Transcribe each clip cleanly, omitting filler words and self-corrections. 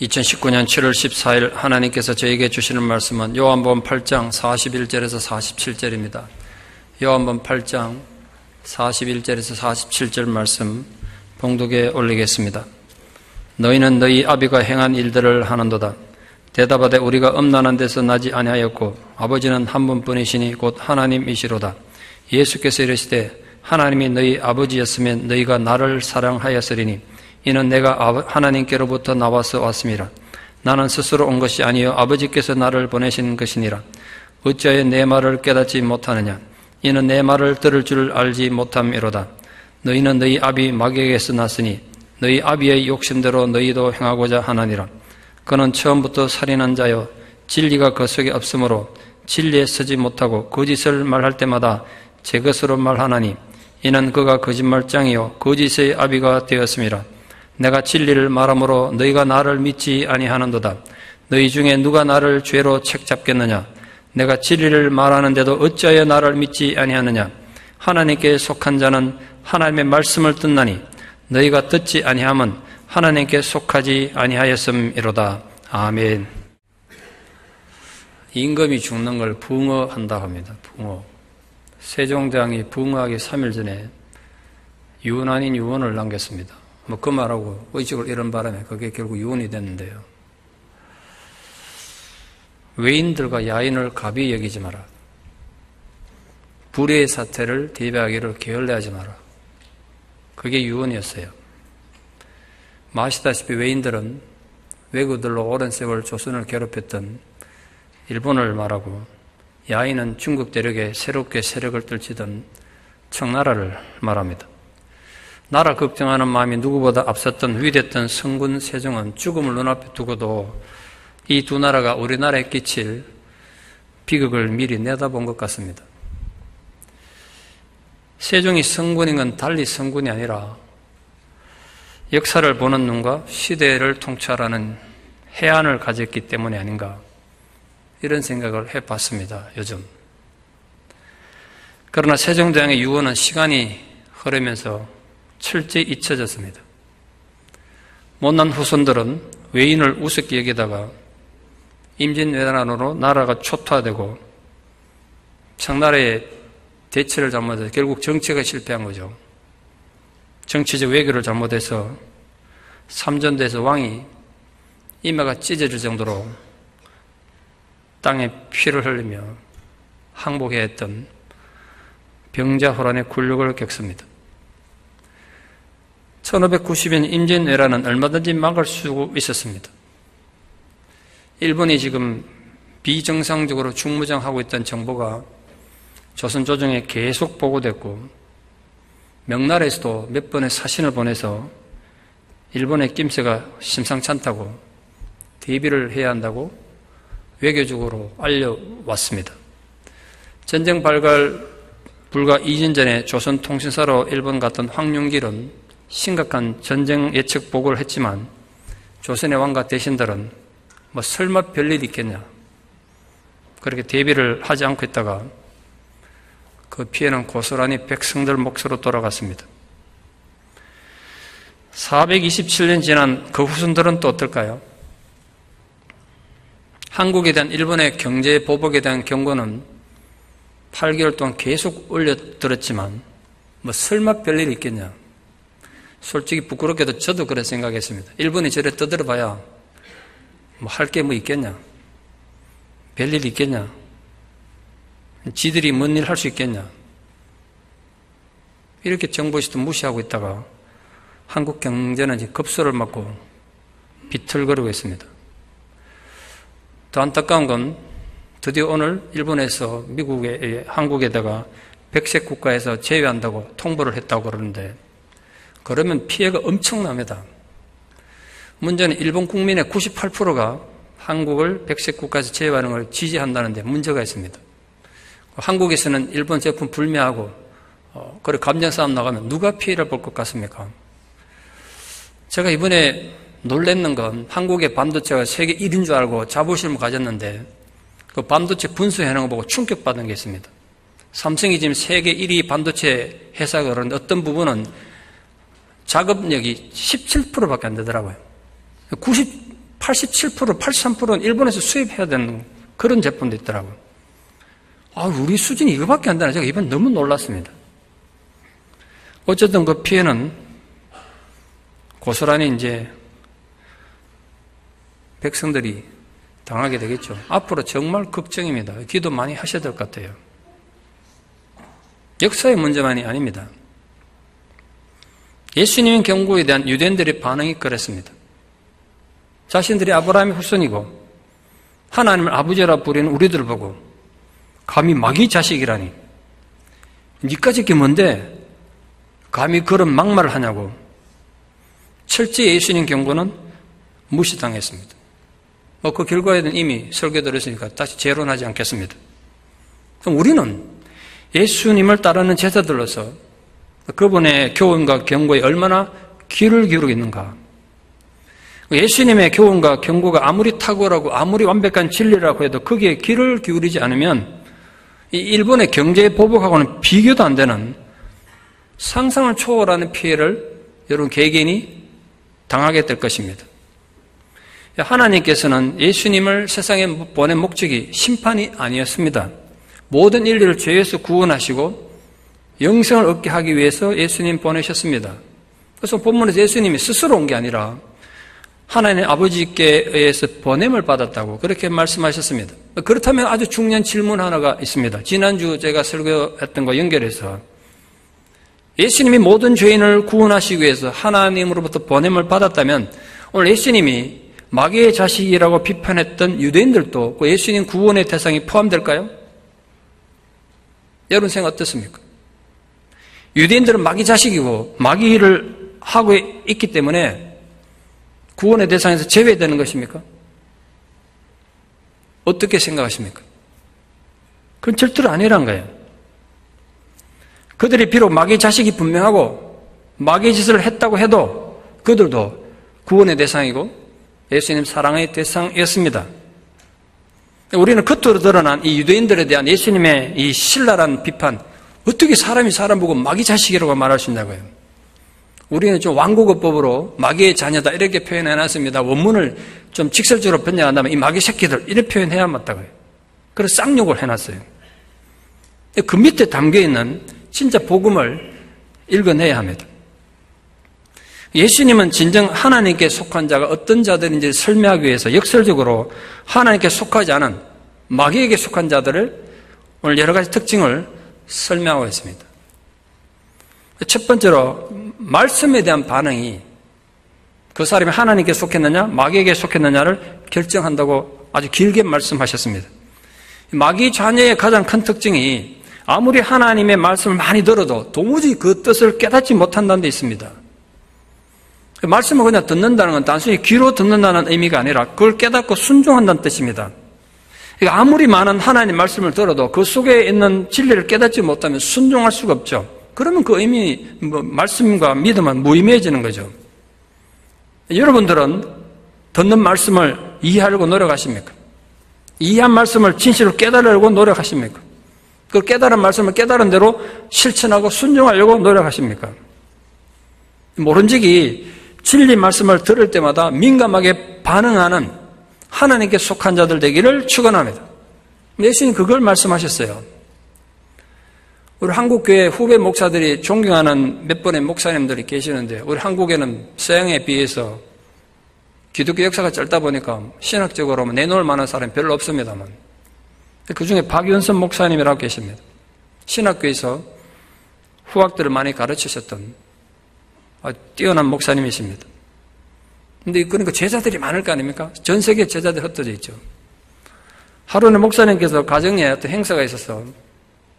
2019년 7월 14일 하나님께서 저에게 주시는 말씀은 요한복음 8장 41절에서 47절입니다. 요한복음 8장 41절에서 47절 말씀 봉독에 올리겠습니다. 너희는 너희 아비가 행한 일들을 하는도다. 대답하되 우리가 음란한 데서 나지 아니하였고 아버지는 한 분뿐이시니 곧 하나님이시로다. 예수께서 이르시되 하나님이 너희 아버지였으면 너희가 나를 사랑하였으리니 이는 내가 하나님께로부터 나와서 왔음이라. 나는 스스로 온 것이 아니요 아버지께서 나를 보내신 것이니라. 어찌하여 내 말을 깨닫지 못하느냐. 이는 내 말을 들을 줄 알지 못함이로다. 너희는 너희 아비 마귀에게서 났으니 너희 아비의 욕심대로 너희도 행하고자 하나니라. 그는 처음부터 살인한 자요 진리가 그 속에 없으므로 진리에 서지 못하고 거짓을 말할 때마다 제 것으로 말하나니 이는 그가 거짓말장이요 거짓의 아비가 되었음이라. 내가 진리를 말함으로 너희가 나를 믿지 아니하는도다. 너희 중에 누가 나를 죄로 책잡겠느냐. 내가 진리를 말하는데도 어찌하여 나를 믿지 아니하느냐. 하나님께 속한 자는 하나님의 말씀을 듣나니 너희가 듣지 아니함은 하나님께 속하지 아니하였음이로다. 아멘. 임금이 죽는 걸 붕어한다고 합니다. 붕어. 세종대왕이 붕어하기 3일 전에 유언 아닌 유언을 남겼습니다. 그 말하고 의식을 잃은 바람에 그게 결국 유언이 됐는데요. 외인들과 야인을 가비 여기지 마라. 불의의 사태를 대비하기를 게을리하지 마라. 그게 유언이었어요. 아시다시피 외인들은 왜구들로 오랜 세월 조선을 괴롭혔던 일본을 말하고 야인은 중국 대륙에 새롭게 세력을 떨치던 청나라를 말합니다. 나라 걱정하는 마음이 누구보다 앞섰던 위대했던 성군 세종은 죽음을 눈앞에 두고도 이 두 나라가 우리나라에 끼칠 비극을 미리 내다본 것 같습니다. 세종이 성군인 건 달리 성군이 아니라 역사를 보는 눈과 시대를 통찰하는 해안을 가졌기 때문이 아닌가 이런 생각을 해봤습니다. 요즘. 그러나 세종대왕의 유언은 시간이 흐르면서 철저히 잊혀졌습니다. 못난 후손들은 외인을 우습게 여기다가 임진왜란으로 나라가 초토화되고 청나라의 대처를 잘못해서 결국 정치가 실패한 거죠. 정치적 외교를 잘못해서 삼전도에서 왕이 이마가 찢어질 정도로 땅에 피를 흘리며 항복해야 했던 병자호란의 굴욕을 겪습니다. 1590년 임진왜란은 얼마든지 막을 수 있었습니다. 일본이 지금 비정상적으로 중무장하고 있던 정보가 조선 조정에 계속 보고됐고 명나라에서도 몇 번의 사신을 보내서 일본의 낌새가 심상치 않다고 대비를 해야 한다고 외교적으로 알려왔습니다. 전쟁 발발 불과 2년 전에 조선통신사로 일본 갔던 황룡길은 심각한 전쟁 예측 보고를 했지만 조선의 왕과 대신들은 설마 별일이 있겠냐 그렇게 대비를 하지 않고 있다가 그 피해는 고스란히 백성들 몫으로 돌아갔습니다. 427년 지난 그 후손들은 또 어떨까요? 한국에 대한 일본의 경제 보복에 대한 경고는 8개월 동안 계속 올려들었지만 설마 별일이 있겠냐. 솔직히 부끄럽게도 저도 그래 생각했습니다. 일본이 저래 떠들어봐야 할 게 있겠냐. 별일이 있겠냐. 지들이 뭔 일 할 수 있겠냐. 이렇게 정부에서도 무시하고 있다가 한국 경제는 이제 급소를 맞고 비틀거리고 있습니다. 더 안타까운 건 드디어 오늘 일본에서 한국에다가 백색 국가에서 제외한다고 통보를 했다고 그러는데 그러면 피해가 엄청납니다. 문제는 일본 국민의 98%가 한국을 백색 국가에서 제외하는 걸 지지한다는데 문제가 있습니다. 한국에서는 일본 제품 불매하고 그래 감정 싸움 나가면 누가 피해를 볼 것 같습니까? 제가 이번에 놀랬는 건 한국의 반도체가 세계 1인 줄 알고 자부심을 가졌는데 그 반도체 분수해놓은 거 보고 충격받은 게 있습니다. 삼성이 지금 세계 1위 반도체 회사가 그러는데 어떤 부분은 작업력이 17%밖에 안 되더라고요. 87%, 83%는 일본에서 수입해야 되는 그런 제품도 있더라고요. 우리 수준이 이거밖에 안 되나? 제가 이번 너무 놀랐습니다. 어쨌든 그 피해는 고스란히 이제 백성들이 당하게 되겠죠. 앞으로 정말 걱정입니다. 기도 많이 하셔야 될 것 같아요. 역사의 문제만이 아닙니다. 예수님의 경고에 대한 유대인들의 반응이 그랬습니다. 자신들이 아브라함의 후손이고 하나님을 아버지라 부리는 우리들을 보고 감히 마귀 자식이라니 니까지 게 뭔데 감히 그런 막말을 하냐고 철저히 예수님 경고는 무시당했습니다. 그 결과에는 이미 설교 들었으니까 다시 재론하지 않겠습니다. 그럼 우리는 예수님을 따르는 제자들로서 그분의 교훈과 경고에 얼마나 귀를 기울이고 있는가. 예수님의 교훈과 경고가 아무리 탁월하고 아무리 완벽한 진리라고 해도 거기에 귀를 기울이지 않으면 이 일본의 경제 보복하고는 비교도 안 되는 상상을 초월하는 피해를 여러분 개개인이 당하게 될 것입니다. 하나님께서는 예수님을 세상에 보낸 목적이 심판이 아니었습니다. 모든 인류를 죄에서 구원하시고 영생을 얻게 하기 위해서 예수님 보내셨습니다. 그래서 본문에서 예수님이 스스로 온 게 아니라 하나님 아버지께 의해서 보냄을 받았다고 그렇게 말씀하셨습니다. 그렇다면 아주 중요한 질문 하나가 있습니다. 지난주 제가 설교했던 거 연결해서 예수님이 모든 죄인을 구원하시기 위해서 하나님으로부터 보냄을 받았다면 오늘 예수님이 마귀의 자식이라고 비판했던 유대인들도 그 예수님 구원의 대상이 포함될까요? 여러분 생각 어떻습니까? 유대인들은 마귀 자식이고 마귀를 하고 있기 때문에 구원의 대상에서 제외되는 것입니까? 어떻게 생각하십니까? 그건 절대로 아니란 거예요. 그들이 비록 마귀 자식이 분명하고 마귀 짓을 했다고 해도 그들도 구원의 대상이고 예수님 사랑의 대상이었습니다. 우리는 겉으로 드러난 이 유대인들에 대한 예수님의 이 신랄한 비판, 어떻게 사람이 사람 보고 마귀 자식이라고 말할 수 있냐고요. 우리는 좀 완국어법으로 마귀의 자녀다 이렇게 표현해놨습니다. 원문을 좀 직설적으로 번역한다면 이 마귀 새끼들 이렇게 표현해야 맞다고요. 그래서 쌍욕을 해놨어요. 그 밑에 담겨있는 진짜 복음을 읽어내야 합니다. 예수님은 진정 하나님께 속한 자가 어떤 자들인지 설명하기 위해서 역설적으로 하나님께 속하지 않은 마귀에게 속한 자들을 오늘 여러 가지 특징을 설명하고 있습니다. 첫 번째로 말씀에 대한 반응이 그 사람이 하나님께 속했느냐 마귀에게 속했느냐를 결정한다고 아주 길게 말씀하셨습니다. 마귀 자녀의 가장 큰 특징이 아무리 하나님의 말씀을 많이 들어도 도무지 그 뜻을 깨닫지 못한다는 데 있습니다. 말씀을 그냥 듣는다는 건 단순히 귀로 듣는다는 의미가 아니라 그걸 깨닫고 순종한다는 뜻입니다. 그러니까 아무리 많은 하나님 말씀을 들어도 그 속에 있는 진리를 깨닫지 못하면 순종할 수가 없죠. 그러면 그 의미, 말씀과 믿음은 무의미해지는 거죠. 여러분들은 듣는 말씀을 이해하려고 노력하십니까? 이해한 말씀을 진실로 깨달으려고 노력하십니까? 그 깨달은 말씀을 깨달은 대로 실천하고 순종하려고 노력하십니까? 모른지기 진리 말씀을 들을 때마다 민감하게 반응하는 하나님께 속한 자들 되기를 축원합니다. 예수님 그걸 말씀하셨어요. 우리 한국교회 후배 목사들이 존경하는 몇 분의 목사님들이 계시는데 우리 한국에는 서양에 비해서 기독교 역사가 짧다 보니까 신학적으로 내놓을 만한 사람이 별로 없습니다만 그중에 박윤선 목사님이라고 계십니다. 신학교에서 후학들을 많이 가르치셨던 뛰어난 목사님이십니다. 근데 그러니까 제자들이 많을 거 아닙니까? 전 세계 제자들이 흩어져 있죠. 하루는 목사님께서 가정에 어떤 행사가 있어서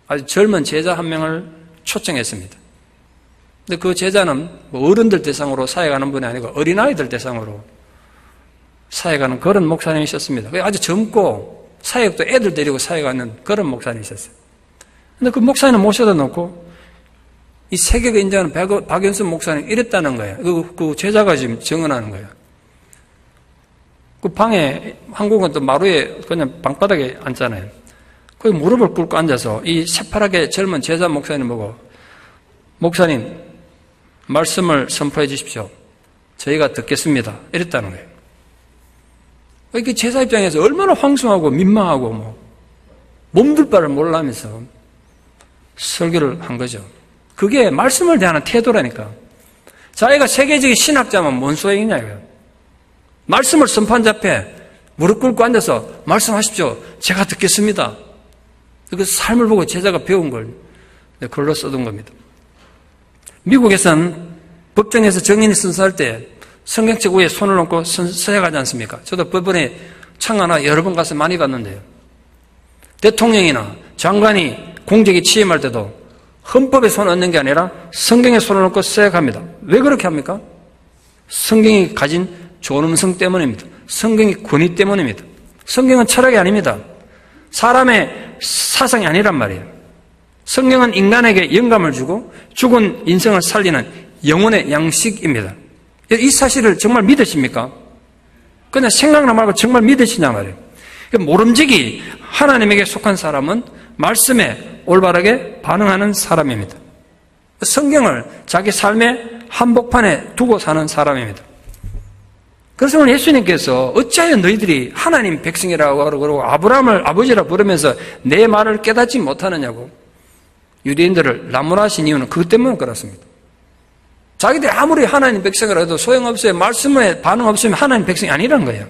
아주 젊은 제자 한 명을 초청했습니다. 근데 그 제자는 어른들 대상으로 사역하는 분이 아니고 어린아이들 대상으로 사역하는 그런 목사님이셨습니다. 아주 젊고 사역도 애들 데리고 사역하는 그런 목사님이셨어요. 근데 그 목사님 모셔다 놓고 이 세계가 인정하는 박연선 목사님 이랬다는 거예요. 그 제자가 지금 증언하는 거예요. 그 방에, 한국은 또 마루에 그냥 방바닥에 앉잖아요. 거기 무릎을 꿇고 앉아서 이 새파랗게 젊은 제자 목사님 보고 목사님 말씀을 선포해 주십시오. 저희가 듣겠습니다. 이랬다는 거예요. 이렇게 제사 입장에서 얼마나 황송하고 민망하고 몸둘 바를 몰라면서 설교를 한 거죠. 그게 말씀을 대하는 태도라니까. 자기가 세계적인 신학자면 뭔 소용이냐 이거예요. 말씀을 선판자 앞에 무릎 꿇고 앉아서 말씀하십시오. 제가 듣겠습니다. 그 삶을 보고 제자가 배운 걸 글로 써둔 겁니다. 미국에서는 법정에서 증인이 선서할 때 성경책 위에 손을 얹고 서약하지 않습니까? 저도 법원에 청하나 여러 번 가서 많이 봤는데요. 대통령이나 장관이 공직에 취임할 때도 헌법에 손을 얹는 게 아니라 성경에 손을 얹고 서약합니다. 왜 그렇게 합니까? 성경이 가진 존엄성 때문입니다. 성경의 권위 때문입니다. 성경은 철학이 아닙니다. 사람의 사상이 아니란 말이에요. 성경은 인간에게 영감을 주고 죽은 인생을 살리는 영혼의 양식입니다. 이 사실을 정말 믿으십니까? 그냥 생각나 말고 정말 믿으시냐 말이에요. 모름지기 하나님에게 속한 사람은 말씀에 올바르게 반응하는 사람입니다. 성경을 자기 삶의 한복판에 두고 사는 사람입니다. 그래서 오늘 예수님께서 어찌하여 너희들이 하나님 백성이라고 그러고 아브라함을 아버지라 부르면서 내 말을 깨닫지 못하느냐고 유대인들을 나무라신 이유는 그것 때문에 그렇습니다. 자기들이 아무리 하나님 백성이라 해도 소용없어요. 말씀에 반응 없으면 하나님 백성이 아니라는 거예요.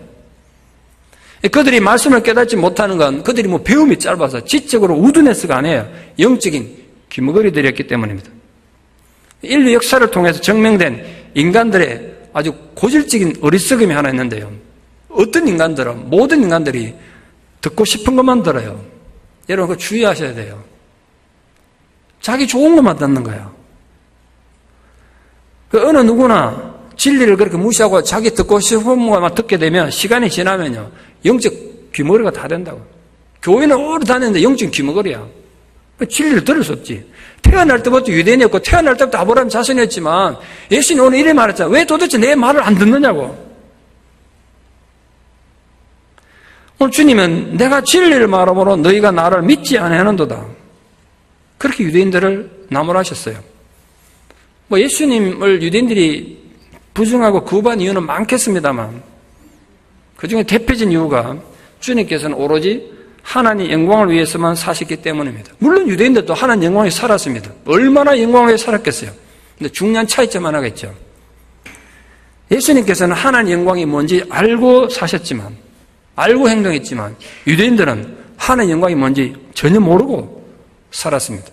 그들이 말씀을 깨닫지 못하는 건 그들이 배움이 짧아서 지적으로 우드네스가 아니에요. 영적인 귀머거리들이었기 때문입니다. 인류 역사를 통해서 증명된 인간들의 아주 고질적인 어리석음이 하나 있는데요. 어떤 인간들은, 모든 인간들이 듣고 싶은 것만 들어요. 여러분, 그거 주의하셔야 돼요. 자기 좋은 것만 듣는 거예요. 어느 누구나 진리를 그렇게 무시하고 자기 듣고 싶은 것만 듣게 되면 시간이 지나면요. 영적 귀머거리가 다 된다고. 교회는 오래 다녔는데 영적 귀머거리야. 진리를 들을 수 없지. 태어날 때부터 유대인이었고 태어날 때부터 아브라함 자손이었지만 예수님 오늘 이래 말했잖아. 왜 도대체 내 말을 안 듣느냐고. 오늘 주님은 내가 진리를 말함으로 너희가 나를 믿지 아니하는도다. 그렇게 유대인들을 나무라셨어요. 예수님을 유대인들이 부정하고 거부한 이유는 많겠습니다만 그중에 대표적인 이유가 주님께서는 오로지 하나님 영광을 위해서만 사셨기 때문입니다. 물론 유대인들도 하나님 영광에 살았습니다. 얼마나 영광에 살았겠어요. 근데 중요한 차이점 하나가 있죠. 예수님께서는 하나님 영광이 뭔지 알고 사셨지만, 알고 행동했지만 유대인들은 하나님 영광이 뭔지 전혀 모르고 살았습니다.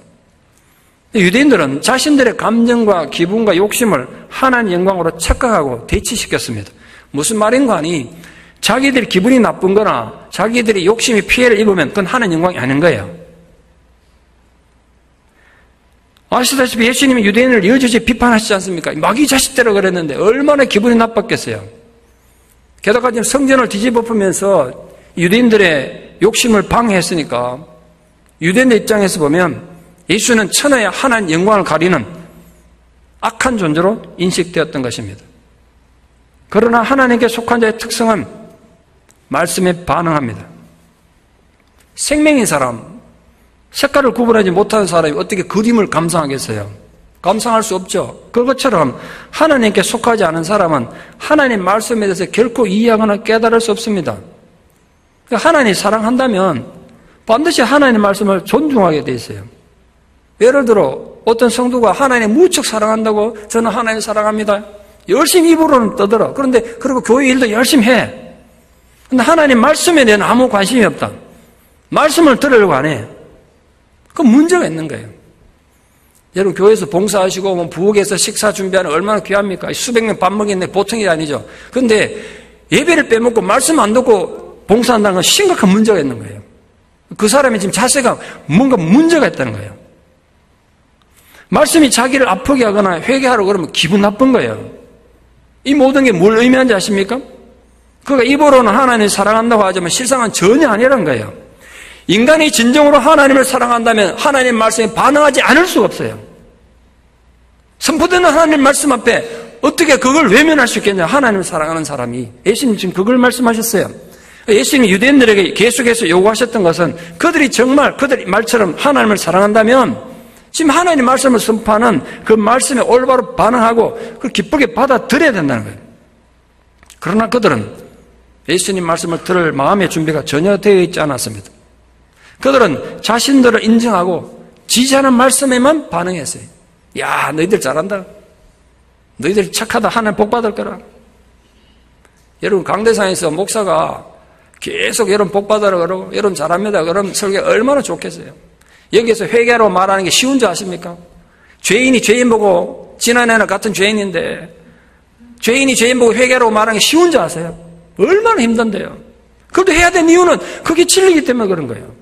유대인들은 자신들의 감정과 기분과 욕심을 하나님 영광으로 착각하고 대치시켰습니다. 무슨 말인가 하니 자기들이 기분이 나쁜 거나 자기들이 욕심이 피해를 입으면 그건 하나님 영광이 아닌 거예요. 아시다시피 예수님이 유대인을 여지없이 비판하시지 않습니까? 마귀 자식대로 그랬는데 얼마나 기분이 나빴겠어요. 게다가 지금 성전을 뒤집어쓰면서 유대인들의 욕심을 방해했으니까 유대인들 입장에서 보면 예수는 천하의 하나님 영광을 가리는 악한 존재로 인식되었던 것입니다. 그러나 하나님께 속한 자의 특성은 말씀에 반응합니다. 생명인 사람, 색깔을 구분하지 못하는 사람이 어떻게 그림을 감상하겠어요? 감상할 수 없죠. 그것처럼 하나님께 속하지 않은 사람은 하나님 말씀에 대해서 결코 이해하거나 깨달을 수 없습니다. 하나님 사랑한다면 반드시 하나님의 말씀을 존중하게 돼 있어요. 예를 들어 어떤 성도가 하나님 무척 사랑한다고 저는 하나님 사랑합니다. 열심히 입으로는 떠들어. 그런데 그리고 교회 일도 열심히 해. 근데 하나님 말씀에 대한 아무 관심이 없다. 말씀을 들으려고 안 해. 그 문제가 있는 거예요. 여러분 교회에서 봉사하시고 부엌에서 식사 준비하는 얼마나 귀합니까? 수백 명 밥 먹이는데 보통이 아니죠. 그런데 예배를 빼먹고 말씀 안 듣고 봉사한다는 건 심각한 문제가 있는 거예요. 그 사람이 지금 자세가 뭔가 문제가 있다는 거예요. 말씀이 자기를 아프게 하거나 회개하라고 그러면 기분 나쁜 거예요. 이 모든 게 뭘 의미하는지 아십니까? 그러니까 입으로는 하나님을 사랑한다고 하지만 실상은 전혀 아니라는 거예요. 인간이 진정으로 하나님을 사랑한다면 하나님 말씀에 반응하지 않을 수가 없어요. 선포되는 하나님 말씀 앞에 어떻게 그걸 외면할 수 있겠냐. 하나님을 사랑하는 사람이. 예수님 지금 그걸 말씀하셨어요. 예수님이 유대인들에게 계속해서 요구하셨던 것은 그들이 정말 그들 말처럼 하나님을 사랑한다면 지금 하나님 말씀을 선포하는 그 말씀에 올바로 반응하고 그걸 기쁘게 받아들여야 된다는 거예요. 그러나 그들은 예수님 말씀을 들을 마음의 준비가 전혀 되어 있지 않았습니다. 그들은 자신들을 인정하고 지지하는 말씀에만 반응했어요. 야, 너희들 잘한다. 너희들 착하다. 하나님 복 받을 거라. 여러분, 강대상에서 목사가 계속 여러분 복 받으라 그러고 여러분 잘합니다. 그럼 설교 얼마나 좋겠어요. 여기서 회개하라고 말하는 게 쉬운 줄 아십니까? 죄인이 죄인 보고 지난해는 같은 죄인인데 죄인이 죄인 보고 회개하라고 말하는 게 쉬운 줄 아세요? 얼마나 힘든데요. 그래도 해야 되는 이유는 그게 진리이기 때문에 그런 거예요.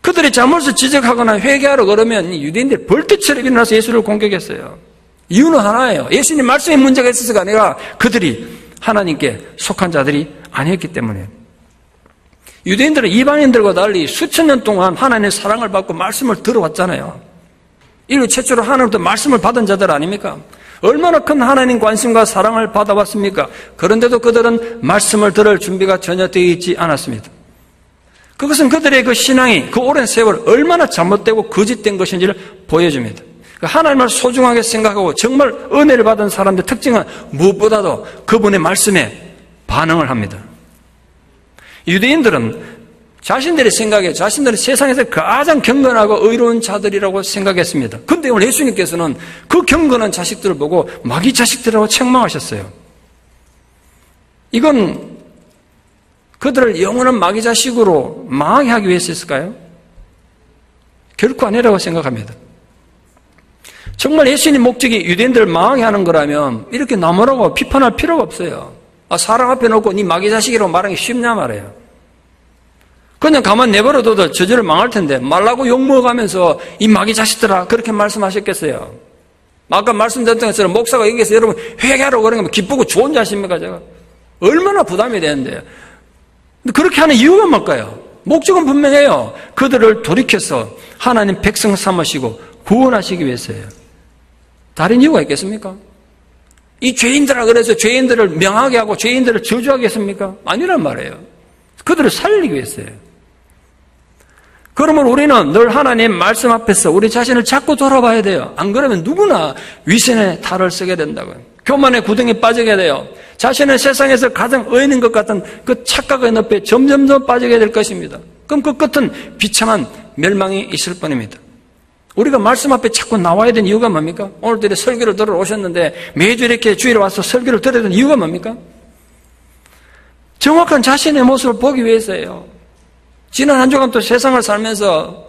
그들이 잘못을 지적하거나 회개하러 그러면 유대인들이 벌떼처럼 일어나서 예수를 공격했어요. 이유는 하나예요. 예수님 말씀에 문제가 있어서가 아니라 그들이 하나님께 속한 자들이 아니었기 때문에. 유대인들은 이방인들과 달리 수천 년 동안 하나님의 사랑을 받고 말씀을 들어왔잖아요. 인류 최초로 하나님부터 말씀을 받은 자들 아닙니까? 얼마나 큰 하나님 관심과 사랑을 받아왔습니까? 그런데도 그들은 말씀을 들을 준비가 전혀 되어 있지 않았습니다. 그것은 그들의 그 신앙이 그 오랜 세월 얼마나 잘못되고 거짓된 것인지를 보여줍니다. 하나님을 소중하게 생각하고 정말 은혜를 받은 사람들의 특징은 무엇보다도 그분의 말씀에 반응을 합니다. 유대인들은 자신들의 생각에 자신들은 세상에서 가장 경건하고 의로운 자들이라고 생각했습니다. 그런데 오늘 예수님께서는 그 경건한 자식들을 보고 마귀 자식들이라고 책망하셨어요. 이건 그들을 영원한 마귀 자식으로 망하게 하기 위해서였을까요? 결코 아니라고 생각합니다. 정말 예수님 목적이 유대인들을 망하게 하는 거라면 이렇게 나무라고 비판할 필요가 없어요. 사람 앞에 놓고 네 마귀 자식이라고 말하는 게 쉽냐 말이에요. 그냥 가만 내버려둬도 저절로 망할 텐데 말라고 욕먹어가면서 이 마귀 자식들아 그렇게 말씀하셨겠어요. 아까 말씀드렸던 것처럼 목사가 여기서 여러분 회개하라고 그러는 거 기쁘고 좋은 줄 아십니까? 제가 얼마나 부담이 되는데요. 근데 그렇게 하는 이유가 뭘까요? 목적은 분명해요. 그들을 돌이켜서 하나님 백성 삼으시고 구원하시기 위해서예요. 다른 이유가 있겠습니까? 이 죄인들아 그래서 죄인들을 명하게 하고 죄인들을 저주하겠습니까? 아니란 말이에요. 그들을 살리기 위해서예요. 그러면 우리는 늘 하나님 말씀 앞에서 우리 자신을 자꾸 돌아봐야 돼요. 안 그러면 누구나 위선의 탈을 쓰게 된다고요. 교만의 구덩이에 빠지게 돼요. 자신은 세상에서 가장 의인인 것 같은 그 착각의 늪에 점점 더 빠지게 될 것입니다. 그럼 그 끝은 비참한 멸망이 있을 뿐입니다. 우리가 말씀 앞에 자꾸 나와야 되는 이유가 뭡니까? 오늘도 설교를 들으러 오셨는데 매주 이렇게 주일에 와서 설교를 들어야 되는 이유가 뭡니까? 정확한 자신의 모습을 보기 위해서예요. 지난 한 주간 또 세상을 살면서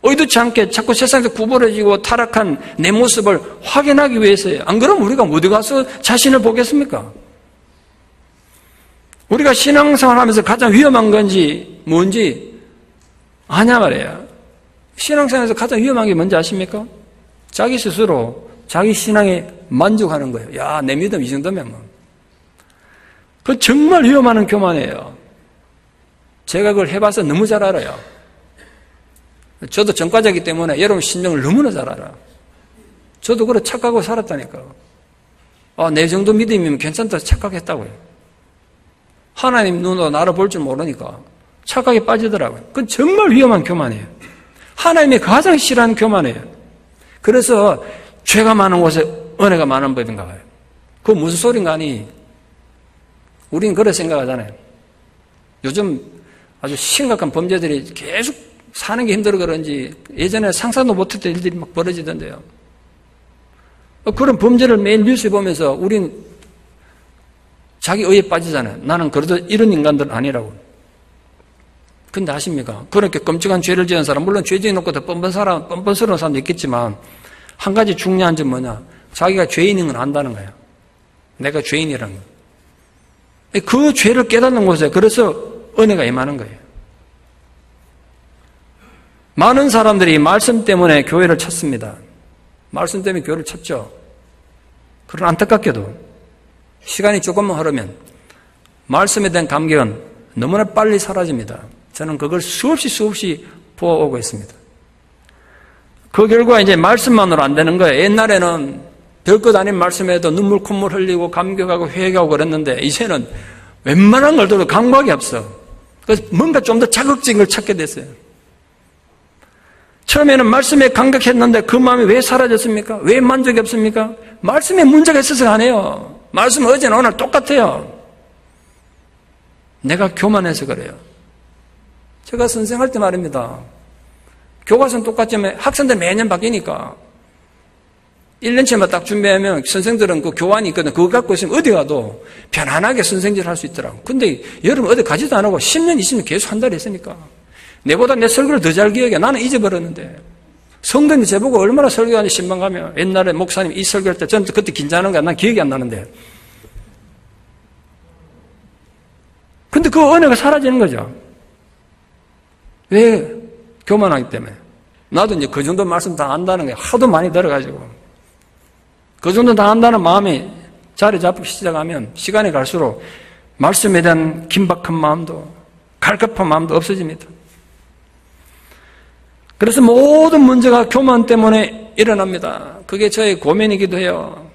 의도치 않게 자꾸 세상에서 구부러지고 타락한 내 모습을 확인하기 위해서예요. 안 그러면 우리가 어디 가서 자신을 보겠습니까? 우리가 신앙생활 하면서 가장 위험한 건지 뭔지 아냐 말이에요. 신앙생활에서 가장 위험한 게 뭔지 아십니까? 자기 스스로 자기 신앙에 만족하는 거예요. 야, 내 믿음 이 정도면 뭐. 그 정말 위험한 교만이에요. 제가 그걸 해봐서 너무 잘 알아요. 저도 전과자이기 때문에 여러분 신령을 너무나 잘 알아. 저도 그래 착각하고 살았다니까. 내 정도 믿음이면 괜찮다 착각했다고요. 하나님 눈으로 나를 볼 줄 모르니까 착각에 빠지더라고요. 그건 정말 위험한 교만이에요. 하나님이 가장 싫어하는 교만이에요. 그래서 죄가 많은 곳에 은혜가 많은 법인가 봐요. 그거 무슨 소린가 하니 우리는 그렇게 생각하잖아요. 요즘 아주 심각한 범죄들이 계속 사는 게 힘들어 그런지 예전에 상상도 못했던 일들이 막 벌어지던데요. 그런 범죄를 매일 뉴스에 보면서 우린 자기 의에 빠지잖아요. 나는 그래도 이런 인간들 아니라고. 근데 아십니까? 그렇게 끔찍한 죄를 지은 사람, 물론 죄 지어놓고 더 뻔뻔스러운 사람도 있겠지만 한 가지 중요한 점 뭐냐? 자기가 죄인인 건 안다는 거예요. 내가 죄인이라는 거. 그 죄를 깨닫는 곳에 그래서 은혜가 임하는 거예요. 많은 사람들이 말씀 때문에 교회를 찾습니다. 말씀 때문에 교회를 찾죠. 그러나 안타깝게도 시간이 조금만 흐르면 말씀에 대한 감격은 너무나 빨리 사라집니다. 저는 그걸 수없이 보아오고 있습니다. 그 결과 이제 말씀만으로 안 되는 거예요. 옛날에는 별것 아닌 말씀에도 눈물 콧물 흘리고 감격하고 회개하고 그랬는데 이제는 웬만한 걸 들어도 감각이 없어. 그래서 뭔가 좀 더 자극적인 걸 찾게 됐어요. 처음에는 말씀에 감격했는데 그 마음이 왜 사라졌습니까? 왜 만족이 없습니까? 말씀에 문제가 있어서 안 해요. 말씀은 어제나 오늘 똑같아요. 내가 교만해서 그래요. 제가 선생할 때 말입니다. 교과서는 똑같지만 학생들 매년 바뀌니까 1년치만 딱 준비하면 선생들은 그 교환이 있거든. 그거 갖고 있으면 어디 가도 편안하게 선생질 할 수 있더라고. 근데 여러분 어디 가지도 안 하고 10년, 20년 계속 한 달에 했으니까 내보다 내 설교를 더 잘 기억해. 나는 잊어버렸는데. 성도님이 제보고 얼마나 설교하는지 신방 가면 옛날에 목사님 이 설교할 때 저는 그때 긴장하는 거야. 난 기억이 안 나는데. 근데 그 은혜가 사라지는 거죠. 왜? 교만하기 때문에. 나도 이제 그 정도 말씀 다 안다는 게 하도 많이 들어가지고. 그 정도 다 안다는 마음이 자리 잡기 시작하면 시간이 갈수록 말씀에 대한 긴박한 마음도 갈급한 마음도 없어집니다. 그래서 모든 문제가 교만 때문에 일어납니다. 그게 저의 고민이기도 해요.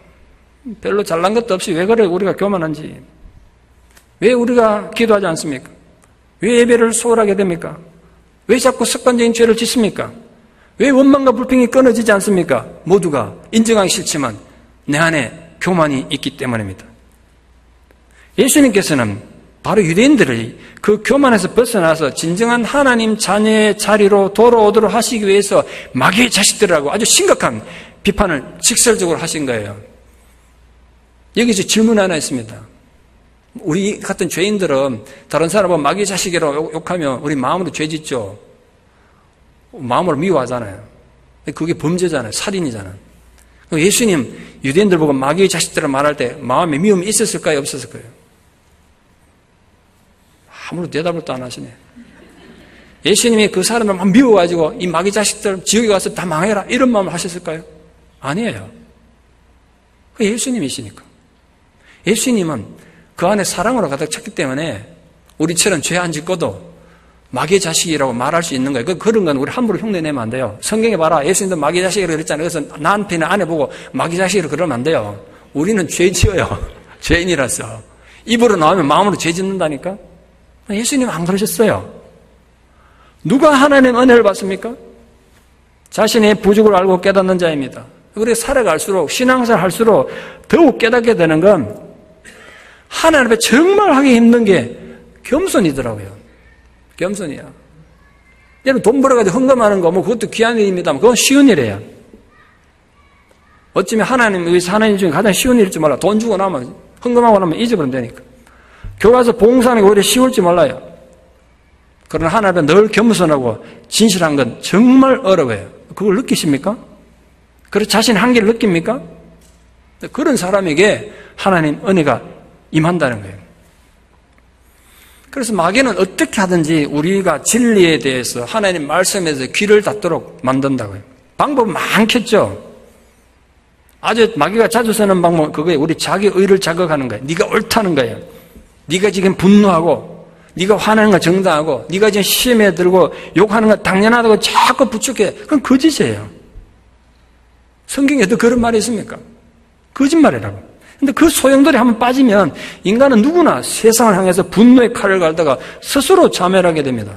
별로 잘난 것도 없이 왜 그래 우리가 교만한지. 왜 우리가 기도하지 않습니까? 왜 예배를 소홀하게 됩니까? 왜 자꾸 습관적인 죄를 짓습니까? 왜 원망과 불평이 끊어지지 않습니까? 모두가 인정하기 싫지만 내 안에 교만이 있기 때문입니다. 예수님께서는 바로 유대인들이 그 교만에서 벗어나서 진정한 하나님 자녀의 자리로 돌아오도록 하시기 위해서 마귀의 자식들이라고 아주 심각한 비판을 직설적으로 하신 거예요. 여기서 질문 하나 있습니다. 우리 같은 죄인들은 다른 사람은 마귀의 자식이라고 욕하면 우리 마음으로 죄 짓죠. 마음으로 미워하잖아요. 그게 범죄잖아요. 살인이잖아요. 예수님 유대인들 보고 마귀의 자식들을 말할 때 마음에 미움이 있었을까요? 없었을까요? 아무런 대답을 또 안 하시네. 예수님이 그 사람을 막 미워가지고 이 마귀 자식들 지옥에 가서 다 망해라 이런 마음을 하셨을까요? 아니에요. 그 예수님이시니까. 예수님은 그 안에 사랑으로 가득 찼기 때문에 우리처럼 죄 안 짓고도 마귀의 자식이라고 말할 수 있는 거예요. 그런 건 우리 함부로 흉내내면 안 돼요. 성경에 봐라. 예수님도 마귀의 자식이라고 그랬잖아요. 그래서 나한테는 안 해보고 마귀의 자식이라고 그러면 안 돼요. 우리는 죄 지어요. 죄인이라서. 입으로 나오면 마음으로 죄 짓는다니까? 예수님은 안 그러셨어요. 누가 하나님 은혜를 받습니까? 자신의 부족을 알고 깨닫는 자입니다. 우리가 살아갈수록 신앙생활 할수록 더욱 깨닫게 되는 건 하나님 앞에 정말 하기 힘든 게 겸손이더라고요. 겸손이야. 여러분 돈 벌어가지고 헌금하는 거 뭐 그것도 귀한 일입니다. 그건 쉬운 일이에요. 어쩌면 하나님 위해서 하나님 중에 가장 쉬운 일일지 몰라. 돈 주고 나면 헌금하고 나면 잊어버리면 되니까. 교회 가서 봉사하는 게 오히려 쉬울지 몰라요. 그러나 하나님 앞에 늘 겸손하고 진실한 건 정말 어려워요. 그걸 느끼십니까? 그래서 자신의 한계를 느낍니까? 그런 사람에게 하나님 은혜가 임한다는 거예요. 그래서 마귀는 어떻게 하든지 우리가 진리에 대해서 하나님 말씀에 대해서 귀를 닫도록 만든다고요. 방법은 많겠죠. 아주 마귀가 자주 쓰는 방법은 그거예요. 우리 자기 의를 자극하는 거예요. 네가 옳다는 거예요. 네가 지금 분노하고 네가 화나는 거 정당하고 네가 지금 시험에 들고 욕하는 거 당연하다고 자꾸 부추겨. 그건 거짓이에요. 성경에도 그런 말이 있습니까? 거짓말이라고. 근데 그 소용돌이 한번 빠지면 인간은 누구나 세상을 향해서 분노의 칼을 갈다가 스스로 자멸하게 됩니다.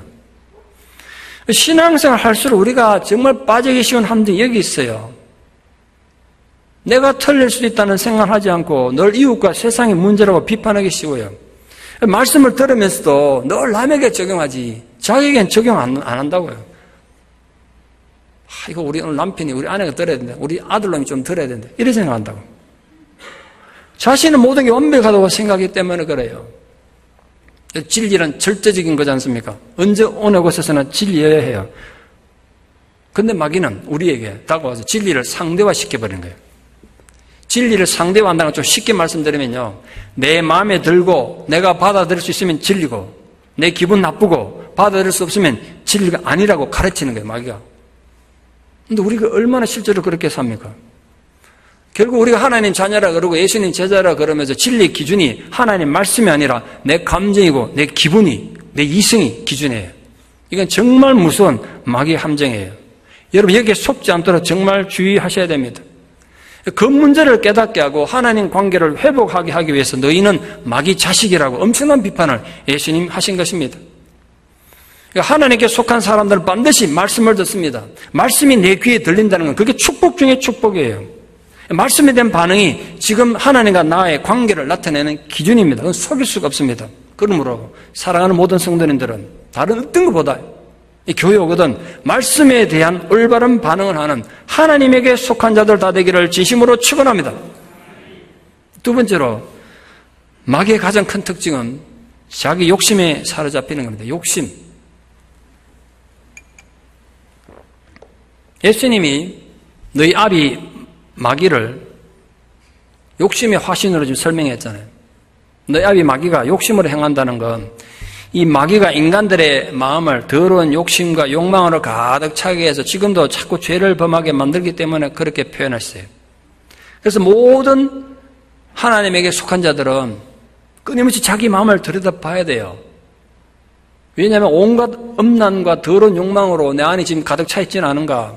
신앙생활 할수록 우리가 정말 빠지기 쉬운 함정이 여기 있어요. 내가 틀릴 수 있다는 생각을 하지 않고 늘 이웃과 세상의 문제라고 비판하기 쉬워요. 말씀을 들으면서도 늘 남에게 적용하지 자기에겐 적용 안 한다고요. 이거 우리 오늘 남편이 우리 아내가 들어야 된다. 우리 아들놈이 좀 들어야 된다. 이렇게 생각한다고. 자신은 모든 게 완벽하다고 생각하기 때문에 그래요. 진리는 절대적인 거지 않습니까? 언제 어느 곳에서나 진리여야 해요. 근데 마귀는 우리에게 다가와서 진리를 상대화시켜버리는 거예요. 진리를 상대화한다는 걸 좀 쉽게 말씀드리면요. 내 마음에 들고 내가 받아들일 수 있으면 진리고 내 기분 나쁘고 받아들일 수 없으면 진리가 아니라고 가르치는 거예요. 마귀가. 근데 우리가 얼마나 실제로 그렇게 삽니까? 결국 우리가 하나님 자녀라 그러고 예수님 제자라 그러면서 진리 기준이 하나님 말씀이 아니라 내 감정이고 내 기분이 내 이성이 기준이에요. 이건 정말 무서운 마귀의 함정이에요. 여러분 여기에 속지 않도록 정말 주의하셔야 됩니다. 그 문제를 깨닫게 하고 하나님 관계를 회복하게 하기 위해서 너희는 마귀 자식이라고 엄청난 비판을 예수님 하신 것입니다. 하나님께 속한 사람들은 반드시 말씀을 듣습니다. 말씀이 내 귀에 들린다는 건 그게 축복 중에 축복이에요. 말씀에 대한 반응이 지금 하나님과 나의 관계를 나타내는 기준입니다. 그건 속일 수가 없습니다. 그러므로 사랑하는 모든 성도님들은 다른 어떤 것보다 이 교회 오거든 말씀에 대한 올바른 반응을 하는 하나님에게 속한 자들 다 되기를 진심으로 축원합니다. 두 번째로 마귀의 가장 큰 특징은 자기 욕심에 사로잡히는 겁니다. 욕심. 예수님이 너희 아비 마귀를 욕심의 화신으로 지금 설명했잖아요. 너희 아비 마귀가 욕심으로 행한다는 건 이 마귀가 인간들의 마음을 더러운 욕심과 욕망으로 가득 차게 해서 지금도 자꾸 죄를 범하게 만들기 때문에 그렇게 표현했어요. 그래서 모든 하나님에게 속한 자들은 끊임없이 자기 마음을 들여다봐야 돼요. 왜냐하면 온갖 음란과 더러운 욕망으로 내 안이 지금 가득 차 있지는 않은가.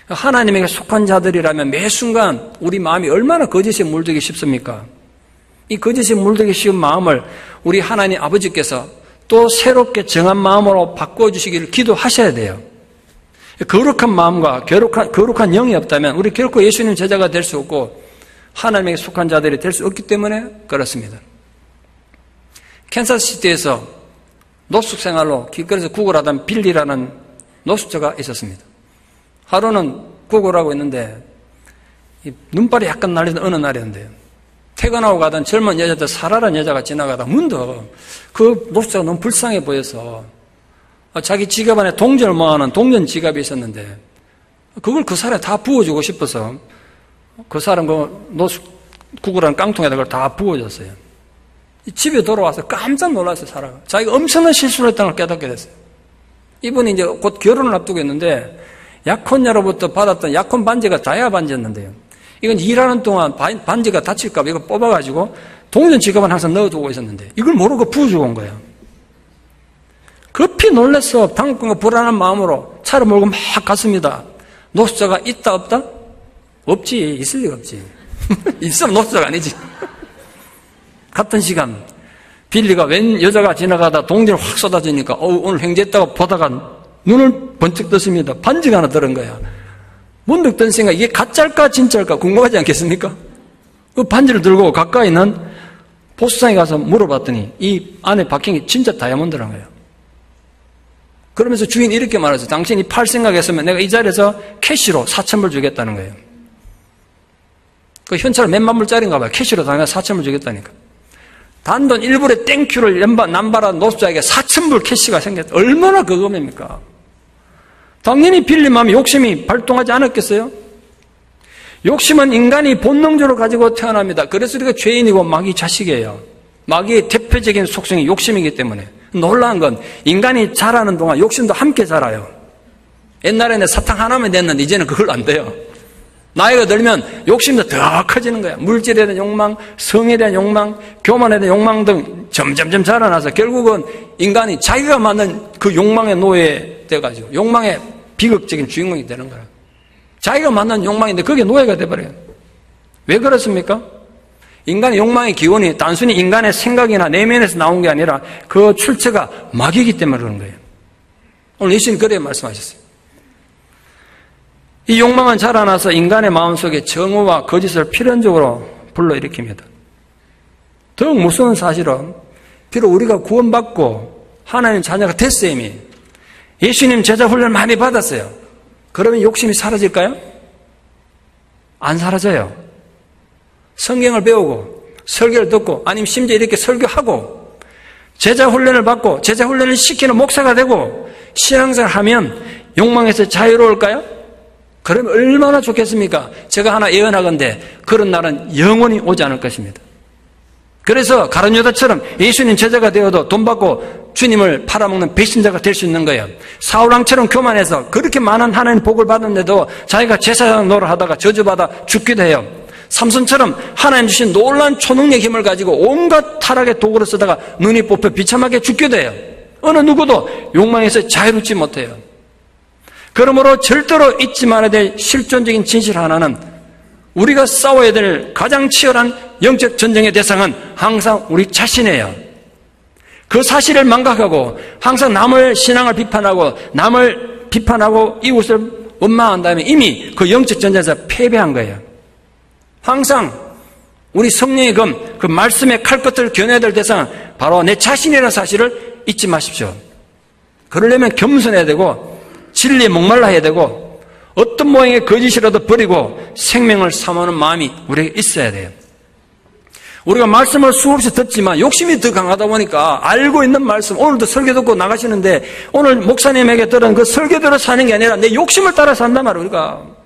하나님에게 속한 자들이라면 매 순간 우리 마음이 얼마나 거짓에 물들기 쉽습니까? 이 거짓에 물들기 쉬운 마음을 우리 하나님 아버지께서 또 새롭게 정한 마음으로 바꿔주시기를 기도하셔야 돼요. 거룩한 마음과 거룩한 영이 없다면 우리 결코 예수님 제자가 될 수 없고 하나님에게 속한 자들이 될 수 없기 때문에 그렇습니다. 캔사스시티에서 노숙 생활로 길거리에서 구걸하던 빌리라는 노숙자가 있었습니다. 하루는 구걸하고 있는데 눈발이 약간 날리던 어느 날이었는데요. 퇴근하고 가던 젊은 여자들 살아란 여자가 지나가다 문득 그 노숙자가 너무 불쌍해 보여서 자기 지갑 안에 동전을 모아놓은 동전 지갑이 있었는데 그걸 그 사람에 다 부어주고 싶어서 그 사람 그 노숙 구걸한 깡통에다 그걸 다 부어줬어요. 집에 돌아와서 깜짝 놀랐어요. 사람가 자기가 엄청난 실수를 했다는 걸 깨닫게 됐어요. 이분이 이제 곧 결혼을 앞두고 있는데 약혼녀로부터 받았던 약혼 반지가 다이아 반지였는데요. 이건 일하는 동안 반지가 다칠까 봐 이거 뽑아가지고 동전 지갑은 항상 넣어두고 있었는데 이걸 모르고 부어주고 온 거예요. 급히 놀라서 당근과 불안한 마음으로 차를 몰고 막 갔습니다. 노숙자가 있다 없다? 없지. 있을 리가 없지. 있으면 노숙자가 아니지. 같은 시간 빌리가 웬 여자가 지나가다 동전을 확 쏟아지니까 오늘 횡재했다고 보다가 눈을 번쩍 떴습니다. 반지가 하나 들은 거야. 문득 든 생각, 이게 가짜일까 진짜일까 궁금하지 않겠습니까? 그 반지를 들고 가까이 있는 보수상에 가서 물어봤더니 이 안에 박힌 게 진짜 다이아몬드라는 거예요. 그러면서 주인이 이렇게 말했어요. 당신이 팔 생각했으면 내가 이 자리에서 캐시로 4,000불 주겠다는 거예요. 그 현찰 몇만 불짜리인가 봐요. 캐시로 당연히 4,000불 주겠다니까. 단돈 1불에 땡큐를 남발한 노숙자에게 4,000불 캐시가 생겼다. 얼마나 그금입니까? 당연히 빌리 마음에 욕심이 발동하지 않았겠어요? 욕심은 인간이 본능적으로 가지고 태어납니다. 그래서 우리가 죄인이고 마귀 자식이에요. 마귀의 대표적인 속성이 욕심이기 때문에. 놀라운 건 인간이 자라는 동안 욕심도 함께 자라요. 옛날에는 사탕 하나만 냈는데 이제는 그걸 안 돼요. 나이가 들면 욕심도 더 커지는 거야. 물질에 대한 욕망, 성에 대한 욕망, 교만에 대한 욕망 등 점점점 자라나서 결국은 인간이 자기가 만든 그 욕망의 노예 돼가지고 욕망의 비극적인 주인공이 되는 거야. 자기가 만난 욕망인데 그게 노예가 돼버려요. 왜 그렇습니까? 인간의 욕망의 기원이 단순히 인간의 생각이나 내면에서 나온 게 아니라 그 출처가 마귀이기 때문에 그런 거예요. 오늘 예수님 그래 말씀하셨어요. 이 욕망은 자라나서 인간의 마음속에 정오와 거짓을 필연적으로 불러일으킵니다. 더욱 무서운 사실은 비록 우리가 구원받고 하나님 자녀가 됐어요. 이미 예수님 제자 훈련을 많이 받았어요. 그러면 욕심이 사라질까요? 안 사라져요. 성경을 배우고 설교를 듣고 아니면 심지어 이렇게 설교하고 제자 훈련을 받고 제자 훈련을 시키는 목사가 되고 신앙생활을 하면 욕망에서 자유로울까요? 그러면 얼마나 좋겠습니까? 제가 하나 예언하건대 그런 날은 영원히 오지 않을 것입니다. 그래서 가룟 유다처럼 예수님 제자가 되어도 돈 받고 주님을 팔아먹는 배신자가 될 수 있는 거예요. 사울왕처럼 교만해서 그렇게 많은 하나님 복을 받았는데도 자기가 제사장 노릇하다가 저주받아 죽기도 해요. 삼손처럼 하나님 주신 놀라운 초능력 힘을 가지고 온갖 타락의 도구를 쓰다가 눈이 뽑혀 비참하게 죽기도 해요. 어느 누구도 욕망에서 자유롭지 못해요. 그러므로 절대로 잊지 말아야 될 실존적인 진실 하나는 우리가 싸워야 될 가장 치열한 영적 전쟁의 대상은 항상 우리 자신이에요. 그 사실을 망각하고 항상 남을 신앙을 비판하고 남을 비판하고 이웃을 원망한다면 이미 그 영적 전쟁에서 패배한 거예요. 항상 우리 성령의 검, 그 말씀의 칼끝을 겨내야 될 대상은 바로 내 자신이라는 사실을 잊지 마십시오. 그러려면 겸손해야 되고 진리에 목말라야 되고 어떤 모양의 거짓이라도 버리고 생명을 삼하는 마음이 우리에게 있어야 돼요. 우리가 말씀을 수없이 듣지만 욕심이 더 강하다 보니까 알고 있는 말씀, 오늘도 설교 듣고 나가시는데 오늘 목사님에게 들은 그 설교대로 사는 게 아니라 내 욕심을 따라 산단 말이에요. 우리가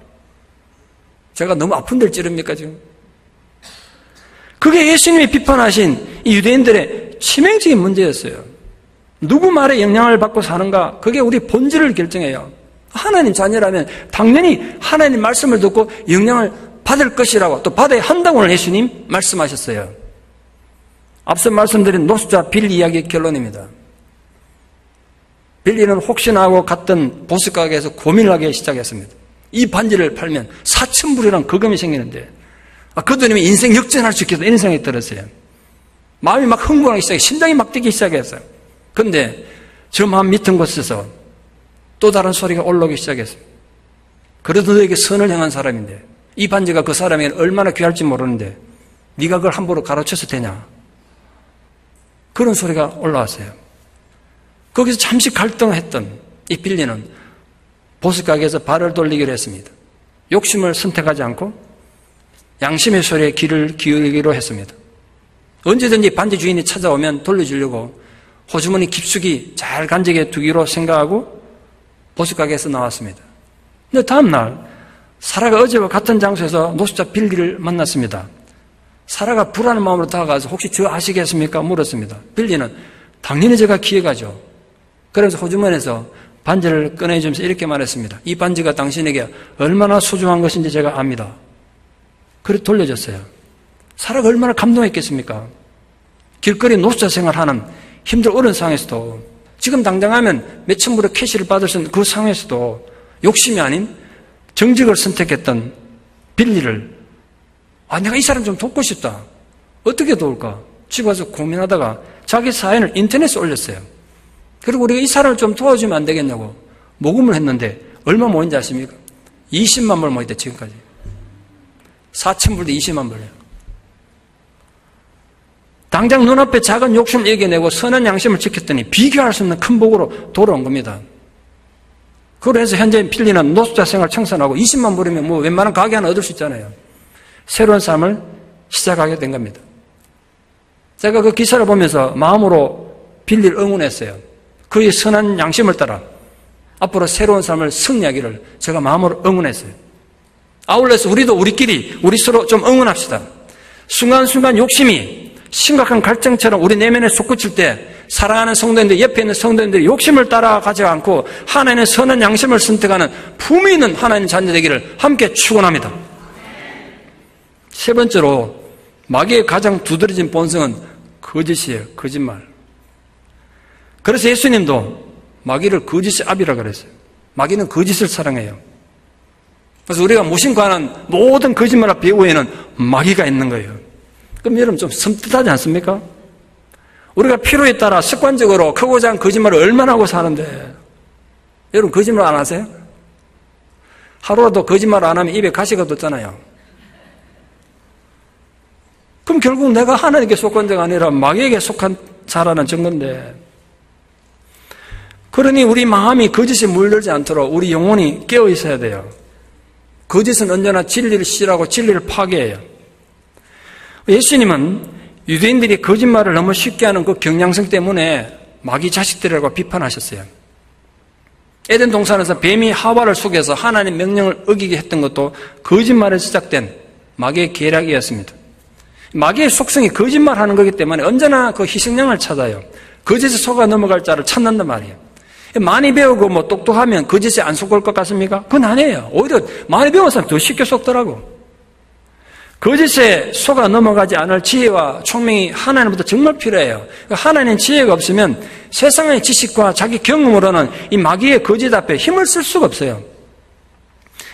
제가 너무 아픈 데를 찌릅니까 지금? 그게 예수님이 비판하신 이 유대인들의 치명적인 문제였어요. 누구 말에 영향을 받고 사는가, 그게 우리 본질을 결정해요. 하나님 자녀라면 당연히 하나님 말씀을 듣고 영향을 받을 것이라고, 또 받아야 한다고 오늘 예수님 말씀하셨어요. 앞서 말씀드린 노숙자 빌리 이야기의 결론입니다. 빌리는 혹시나 하고 갔던 보스가게에서 고민을 하기 시작했습니다. 이 반지를 팔면 4,000불이라는 거금이 생기는데 그 돈이면 인생 역전할 수 있겠다 이런 생각이 들었어요. 마음이 막 흥분하기 시작해, 심장이 막 뛰기 시작했어요. 그런데 저 마음 밑은 곳에서 또 다른 소리가 올라오기 시작했어요. 그래도 너에게 선을 향한 사람인데 이 반지가 그 사람에게 얼마나 귀할지 모르는데 네가 그걸 함부로 가로쳐서 되냐, 그런 소리가 올라왔어요. 거기서 잠시 갈등했던 이 빌리는 보스가게에서 발을 돌리기로 했습니다. 욕심을 선택하지 않고 양심의 소리에 귀를 기울이기로 했습니다. 언제든지 반지 주인이 찾아오면 돌려주려고 호주머니 깊숙이 잘 간직해 두기로 생각하고 보스가게에서 나왔습니다. 근데 다음날 사라가 어제와 같은 장소에서 노숙자 빌리를 만났습니다. 사라가 불안한 마음으로 다가가서 혹시 저 아시겠습니까? 물었습니다. 빌리는 당연히 제가 기억하죠. 그래서 호주머니에서 반지를 꺼내주면서 이렇게 말했습니다. 이 반지가 당신에게 얼마나 소중한 것인지 제가 압니다. 그래 돌려줬어요. 사라가 얼마나 감동했겠습니까? 길거리 노숙자 생활하는 힘들 어려운 상황에서도 지금 당장 하면 몇천 불의 캐시를 받을 수 있는 그 상황에서도 욕심이 아닌 정직을 선택했던 빌리를 내가 이 사람 좀 돕고 싶다. 어떻게 도울까? 집에 와서 고민하다가 자기 사연을 인터넷에 올렸어요. 그리고 우리가 이 사람을 좀 도와주면 안 되겠냐고 모금을 했는데 얼마 모인지 아십니까? 20만 불 모였대 지금까지. 4,000불 대 20만 불이에요. 당장 눈앞에 작은 욕심을 이겨내고 선한 양심을 지켰더니 비교할 수 없는 큰 복으로 돌아온 겁니다. 그래서 현재 빌리는 노숙자 생활 청산하고 20만 불이면 뭐 웬만한 가게 하나 얻을 수 있잖아요. 새로운 삶을 시작하게 된 겁니다. 제가 그 기사를 보면서 마음으로 빌리를 응원했어요. 그의 선한 양심을 따라 앞으로 새로운 삶을 승리하기를 제가 마음으로 응원했어요. 아울러서 우리도 우리 서로 좀 응원합시다. 순간순간 욕심이 심각한 갈증처럼 우리 내면에 솟구칠 때 사랑하는 성도인들, 옆에 있는 성도인들이 욕심을 따라가지 않고 하나님의 선한 양심을 선택하는 품위 있는 하나님 자녀 되기를 함께 축원합니다. 세 번째로 마귀의 가장 두드러진 본성은 거짓이에요. 거짓말. 그래서 예수님도 마귀를 거짓의 아비라고 그랬어요. 마귀는 거짓을 사랑해요. 그래서 우리가 무신과 하는 모든 거짓말 배후에는 마귀가 있는 거예요. 그럼 여러분 좀 섬뜩하지 않습니까? 우리가 필요에 따라 습관적으로 크고 작은 거짓말을 얼마나 하고 사는데 여러분 거짓말 안 하세요? 하루라도 거짓말 안 하면 입에 가시가 돋잖아요. 그럼 결국 내가 하나님께 속한 자가 아니라 마귀에게 속한 자라는 증거인데, 그러니 우리 마음이 거짓에 물들지 않도록 우리 영혼이 깨어 있어야 돼요. 거짓은 언제나 진리를 싫어하고 진리를 파괴해요. 예수님은 유대인들이 거짓말을 너무 쉽게 하는 그 경향성 때문에 마귀 자식들이라고 비판하셨어요. 에덴 동산에서 뱀이 하와를 속여서 하나님 명령을 어기게 했던 것도 거짓말에 시작된 마귀의 계략이었습니다. 마귀의 속성이 거짓말하는 거기 때문에 언제나 그 희생양을 찾아요. 거짓에 속아 넘어갈 자를 찾는단 말이에요. 많이 배우고 뭐 똑똑하면 거짓에 안 속을 것 같습니까? 그건 아니에요. 오히려 많이 배운 사람 더 쉽게 속더라고. 거짓에 속아 넘어가지 않을 지혜와 총명이 하나님부터 정말 필요해요. 하나님 지혜가 없으면 세상의 지식과 자기 경험으로는 이 마귀의 거짓 앞에 힘을 쓸 수가 없어요.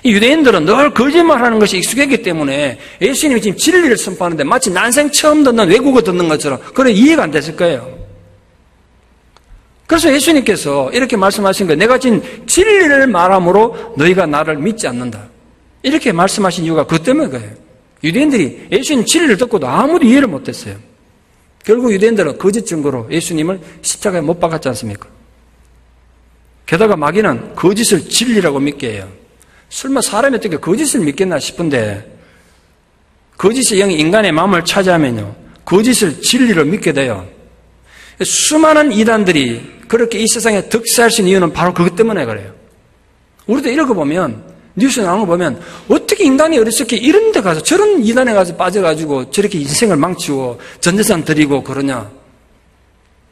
이 유대인들은 늘 거짓말하는 것이 익숙했기 때문에 예수님이 지금 진리를 선포하는데 마치 난생 처음 듣는 외국어 듣는 것처럼 그런 이해가 안 됐을 거예요. 그래서 예수님께서 이렇게 말씀하신 거예요. 내가 진 진리를 말함으로 너희가 나를 믿지 않는다. 이렇게 말씀하신 이유가 그것 때문에 그래요. 유대인들이 예수님 진리를 듣고도 아무도 이해를 못했어요. 결국 유대인들은 거짓 증거로 예수님을 십자가에 못 박았지 않습니까? 게다가 마귀는 거짓을 진리라고 믿게 해요. 설마 사람이 어떻게 거짓을 믿겠나 싶은데 거짓의 영이 인간의 마음을 차지하면요, 거짓을 진리로 믿게 돼요. 수많은 이단들이 그렇게 이 세상에 득세할 수 있는 이유는 바로 그것 때문에 그래요. 우리도 이런 거 보면, 뉴스 나온 거 보면 어떻게 인간이 어리석게 이런 데 가서 저런 이단에 가서 빠져가지고 저렇게 인생을 망치고 전 재산 드리고 그러냐.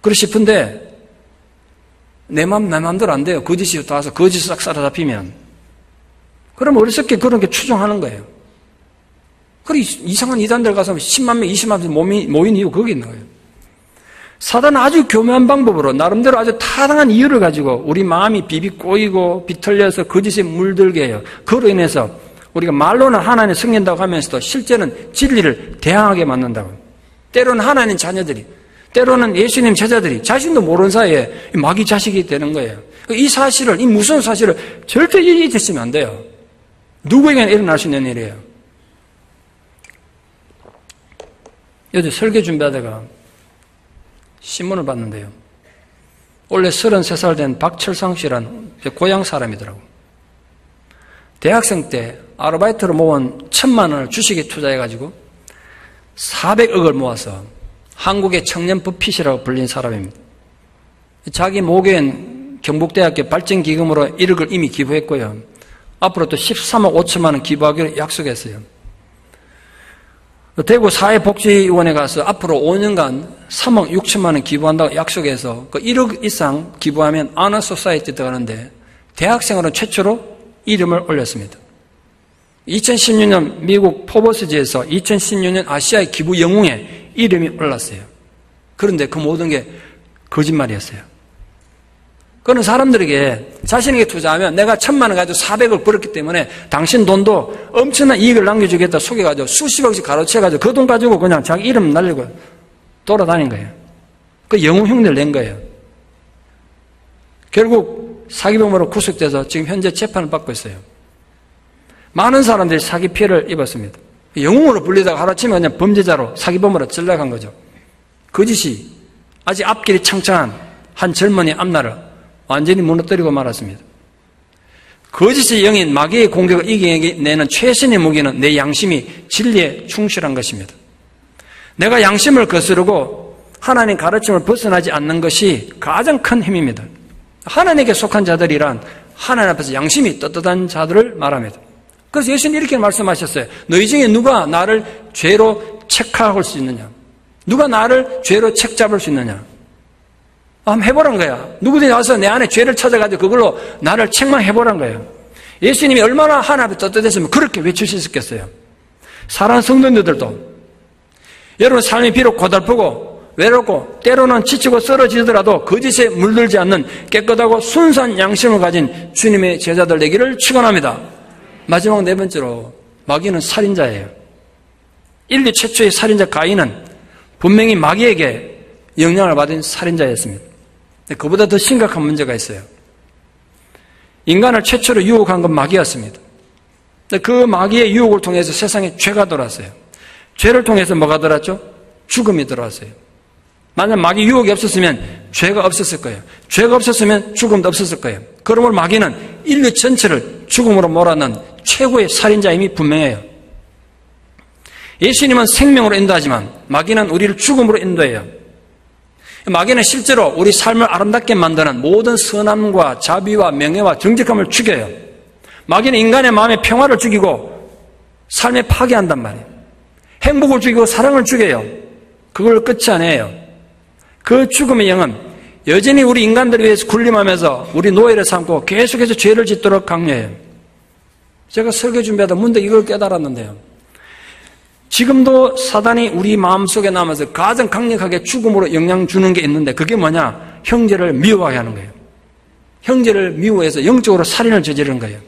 그러 싶은데 내 마음대로 안 돼요. 거짓이 다 와서 거짓 싹 사로잡히면. 그럼 어리석게 그런 게 추종하는 거예요. 그래 이상한 이단들 가서 10만 명, 20만 명 모인 이유 거기 있는 거예요. 사단은 아주 교묘한 방법으로 나름대로 아주 타당한 이유를 가지고 우리 마음이 비비 꼬이고 비틀려서 거짓에 물들게 해요. 그로 인해서 우리가 말로는 하나님 섬긴다고 하면서도 실제는 진리를 대항하게 만든다고. 때로는 하나님 자녀들이, 때로는 예수님 제자들이 자신도 모르는 사이에 마귀 자식이 되는 거예요. 이 사실을, 이 무서운 사실을 절대 잊으시면 안 돼요. 누구에게나 일어날 수 있는 일이에요. 요즘 설교 준비하다가 신문을 봤는데요. 원래 33살 된 박철상 씨란 고향 사람이더라고요. 대학생 때 아르바이트로 모은 1,000만 원을 주식에 투자해가지고 400억을 모아서 한국의 청년 버핏이라고 불린 사람입니다. 자기 모교인 경북대학교 발전기금으로 1억을 이미 기부했고요. 앞으로 또 13억 5천만 원 기부하기로 약속했어요. 대구 사회복지원에 가서 앞으로 5년간 3억 6천만 원 기부한다고 약속해서 그 1억 이상 기부하면 아너 소사이티 들어가는데 대학생으로 최초로 이름을 올렸습니다. 2016년 미국 포버스지에서 2016년 아시아의 기부 영웅에 이름이 올랐어요. 그런데 그 모든 게 거짓말이었어요. 그런 사람들에게 자신에게 투자하면 내가 1,000만 원 가지고 400을 벌었기 때문에 당신 돈도 엄청난 이익을 남겨주겠다 속여가지고 수십억씩 가로채가지고 그 돈 가지고 그냥 자기 이름 날리고 돌아다닌 거예요. 그 영웅 흉내를 낸 거예요. 결국 사기범으로 구속돼서 지금 현재 재판을 받고 있어요. 많은 사람들이 사기 피해를 입었습니다. 영웅으로 불리다가 하루아침에 그냥 범죄자로 사기범으로 전락한 거죠. 거짓이 아직 앞길이 창창한 한 젊은이 앞날을 완전히 무너뜨리고 말았습니다. 거짓의 영인 마귀의 공격을 이겨내는 최선의 무기는 내 양심이 진리에 충실한 것입니다. 내가 양심을 거스르고 하나님 가르침을 벗어나지 않는 것이 가장 큰 힘입니다. 하나님께 속한 자들이란 하나님 앞에서 양심이 떳떳한 자들을 말합니다. 그래서 예수님 이렇게 말씀하셨어요. 너희 중에 누가 나를 죄로 책하할 수 있느냐? 누가 나를 죄로 책잡을 수 있느냐? 한번 해보란 거야. 누구든지 와서 내 안에 죄를 찾아가지고 그걸로 나를 책망해보란 거예요. 예수님이 얼마나 하나님 앞에 떳떳했으면 그렇게 외칠 수 있었겠어요. 사랑하는 성도님들도 여러분 삶이 비록 고달프고 외롭고 때로는 지치고 쓰러지더라도 거짓에 물들지 않는 깨끗하고 순수한 양심을 가진 주님의 제자들 되기를 축원합니다. 마지막 네 번째로 마귀는 살인자예요. 인류 최초의 살인자 가인은 분명히 마귀에게 영향을 받은 살인자였습니다. 그보다 더 심각한 문제가 있어요. 인간을 최초로 유혹한 건 마귀였습니다. 그 마귀의 유혹을 통해서 세상에 죄가 들어왔어요. 죄를 통해서 뭐가 들어왔죠? 죽음이 들어왔어요. 만약 마귀 유혹이 없었으면 죄가 없었을 거예요. 죄가 없었으면 죽음도 없었을 거예요. 그러므로 마귀는 인류 전체를 죽음으로 몰아넣은 최고의 살인자임이 분명해요. 예수님은 생명으로 인도하지만 마귀는 우리를 죽음으로 인도해요. 마귀는 실제로 우리 삶을 아름답게 만드는 모든 선함과 자비와 명예와 정직함을 죽여요. 마귀는 인간의 마음의 평화를 죽이고 삶에 파괴한단 말이에요. 행복을 죽이고 사랑을 죽여요. 그걸 끝이 아니에요. 그 죽음의 영은 여전히 우리 인간들을 위해서 군림하면서 우리 노예를 삼고 계속해서 죄를 짓도록 강요해요. 제가 설교 준비하다 문득 이걸 깨달았는데요. 지금도 사단이 우리 마음속에 남아서 가장 강력하게 죽음으로 영향 주는 게 있는데 그게 뭐냐? 형제를 미워하게 하는 거예요. 형제를 미워해서 영적으로 살인을 저지르는 거예요.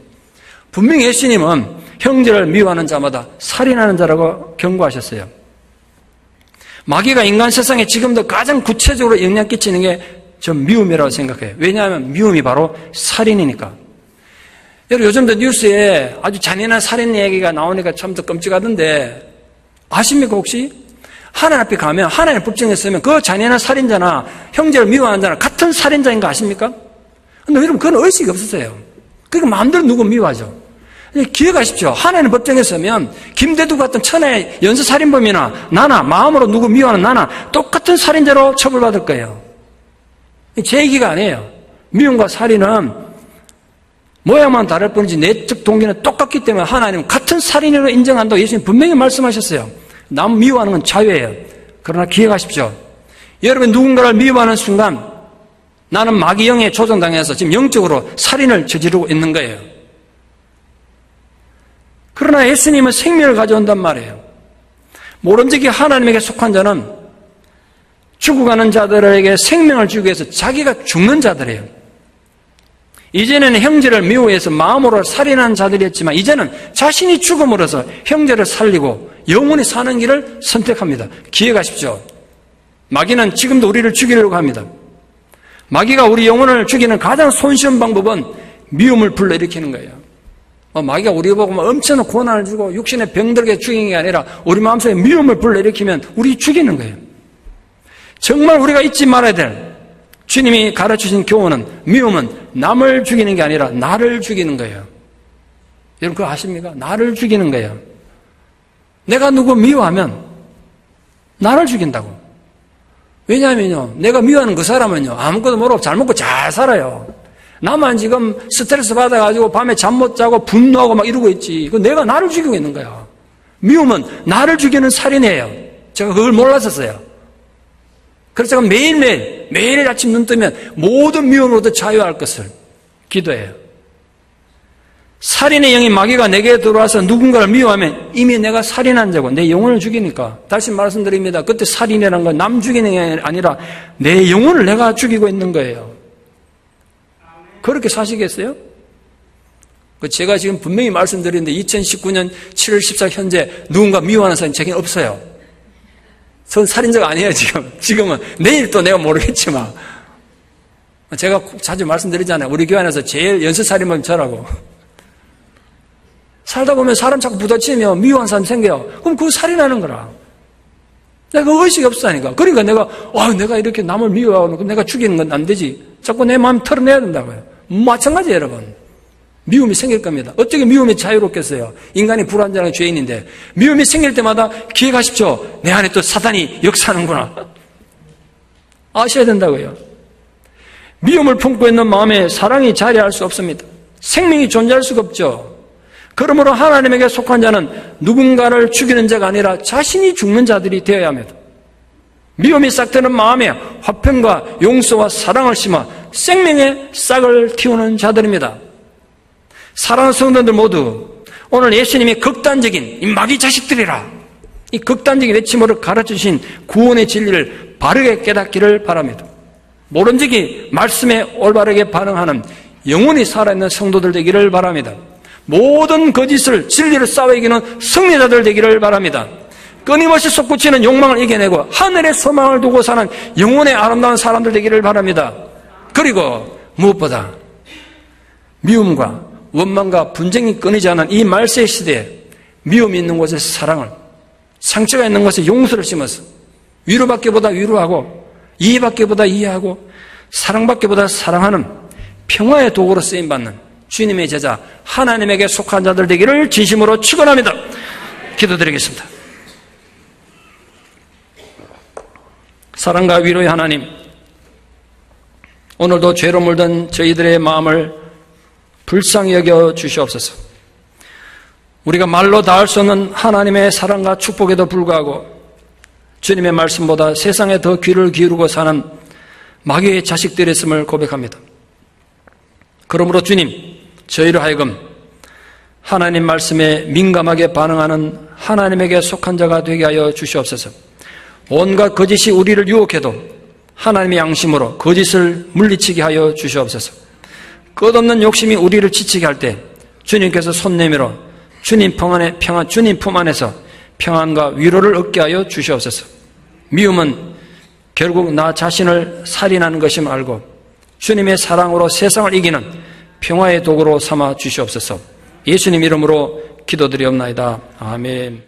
분명히 예수님은 형제를 미워하는 자마다 살인하는 자라고 경고하셨어요. 마귀가 인간 세상에 지금도 가장 구체적으로 영향 끼치는 게 전 미움이라고 생각해요. 왜냐하면 미움이 바로 살인이니까. 여러분 요즘도 뉴스에 아주 잔인한 살인 얘기가 나오니까 참 더 끔찍하던데 아십니까 혹시? 하나님 앞에 가면 하나님 법정에 서면 그 잔인한 살인자나 형제를 미워하는 자나 같은 살인자인 거 아십니까? 근데 여러분 그건 의식이 없었어요. 그러니까 마음대로 누구 미워하죠. 기억하십시오. 하나님 법정에 서면 김대두 같은 천하의 연쇄살인범이나 나나 마음으로 누구 미워하는 나나 똑같은 살인자로 처벌받을 거예요. 제 얘기가 아니에요. 미움과 살인은 모양만 다를 뿐이지 내적 동기는 똑같기 때문에 하나님은 같은 살인으로 인정한다고 예수님 분명히 말씀하셨어요. 남 미워하는 건 자유예요. 그러나 기억하십시오. 여러분 누군가를 미워하는 순간 나는 마귀 영에 조종당해서 지금 영적으로 살인을 저지르고 있는 거예요. 그러나 예수님은 생명을 가져온단 말이에요. 모름지기 하나님에게 속한 자는 죽어가는 자들에게 생명을 주기 위해서 자기가 죽는 자들이에요. 이전에는 형제를 미워해서 마음으로 살인한 자들이었지만 이제는 자신이 죽음으로써 형제를 살리고 영원히 사는 길을 선택합니다. 기억하십시오. 마귀는 지금도 우리를 죽이려고 합니다. 마귀가 우리 영혼을 죽이는 가장 손쉬운 방법은 미움을 불러일으키는 거예요. 마귀가 우리 보고 엄청난 고난을 주고 육신의 병들게 죽이는 게 아니라 우리 마음속에 미움을 불러일으키면 우리 죽이는 거예요. 정말 우리가 잊지 말아야 될 주님이 가르치신 교훈은 미움은 남을 죽이는 게 아니라 나를 죽이는 거예요. 여러분 그거 아십니까? 나를 죽이는 거예요. 내가 누구 미워하면 나를 죽인다고. 왜냐하면요, 내가 미워하는 그 사람은요, 아무것도 모르고 잘 먹고 잘 살아요. 나만 지금 스트레스 받아가지고 밤에 잠 못 자고 분노하고 막 이러고 있지. 그 내가 나를 죽이고 있는 거야. 미움은 나를 죽이는 살인이에요. 제가 그걸 몰랐었어요. 그래서 제가 매일 아침 눈 뜨면 모든 미움으로부터 자유할 것을 기도해요. 살인의 영이 마귀가 내게 들어와서 누군가를 미워하면 이미 내가 살인한 자고 내 영혼을 죽이니까 다시 말씀드립니다. 그때 살인이라는 건 남 죽이는 게 아니라 내 영혼을 내가 죽이고 있는 거예요. 그렇게 사시겠어요? 제가 지금 분명히 말씀드리는데 2019년 7월 14일 현재 누군가 미워하는 사람이 제게는 없어요. 전 살인자가 아니에요 지금. 지금은 내일 또 내가 모르겠지만 제가 자주 말씀드리잖아요. 우리 교회 안에서 제일 연쇄살인범이 저라고. 살다 보면 사람 자꾸 부딪히면 미워한 사람 생겨요. 그럼 그거 살인하는 거라. 내가 의식이 없다니까. 그러니까 내가 이렇게 남을 미워하고 그럼 내가 죽이는 건 안 되지. 자꾸 내 마음 털어내야 된다고요. 마찬가지예요, 여러분. 미움이 생길 겁니다. 어떻게 미움이 자유롭겠어요? 인간이 불완전한 죄인인데 미움이 생길 때마다 기억하십시오. 내 안에 또 사단이 역사하는구나. 아셔야 된다고요. 미움을 품고 있는 마음에 사랑이 자리할 수 없습니다. 생명이 존재할 수가 없죠. 그러므로 하나님에게 속한 자는 누군가를 죽이는 자가 아니라 자신이 죽는 자들이 되어야 합니다. 미움이 싹트는 마음에 화평과 용서와 사랑을 심어 생명의 싹을 틔우는 자들입니다. 사랑하는 성도들 모두 오늘 예수님이 극단적인 이 마귀 자식들이라 이 극단적인 외침으로 가르쳐주신 구원의 진리를 바르게 깨닫기를 바랍니다. 모름지기 말씀에 올바르게 반응하는 영원히 살아있는 성도들 되기를 바랍니다. 모든 거짓을 진리를 싸워 이기는 승리자들 되기를 바랍니다. 끊임없이 솟구치는 욕망을 이겨내고 하늘의 소망을 두고 사는 영혼의 아름다운 사람들 되기를 바랍니다. 그리고 무엇보다 미움과 원망과 분쟁이 끊이지 않은 이 말세 시대에 미움이 있는 곳에서 사랑을, 상처가 있는 곳에 용서를 심어서 위로받기보다 위로하고 이해받기보다 이해하고 사랑받기보다 사랑하는 평화의 도구로 쓰임받는 주님의 제자 하나님에게 속한 자들 되기를 진심으로 축원합니다. 기도드리겠습니다. 사랑과 위로의 하나님, 오늘도 죄로 물든 저희들의 마음을 불쌍히 여겨 주시옵소서. 우리가 말로 닿을 수 없는 하나님의 사랑과 축복에도 불구하고 주님의 말씀보다 세상에 더 귀를 기울이고 사는 마귀의 자식들이었음을 고백합니다. 그러므로 주님, 저희로 하여금 하나님 말씀에 민감하게 반응하는 하나님에게 속한 자가 되게 하여 주시옵소서. 온갖 거짓이 우리를 유혹해도 하나님의 양심으로 거짓을 물리치게 하여 주시옵소서. 끝없는 욕심이 우리를 지치게 할 때 주님께서 손 내밀어 주님 품 안에서 평안과 위로를 얻게 하여 주시옵소서. 미움은 결국 나 자신을 살인하는 것임을 알고 주님의 사랑으로 세상을 이기는 평화의 도구로 삼아 주시옵소서. 예수님 이름으로 기도드리옵나이다. 아멘.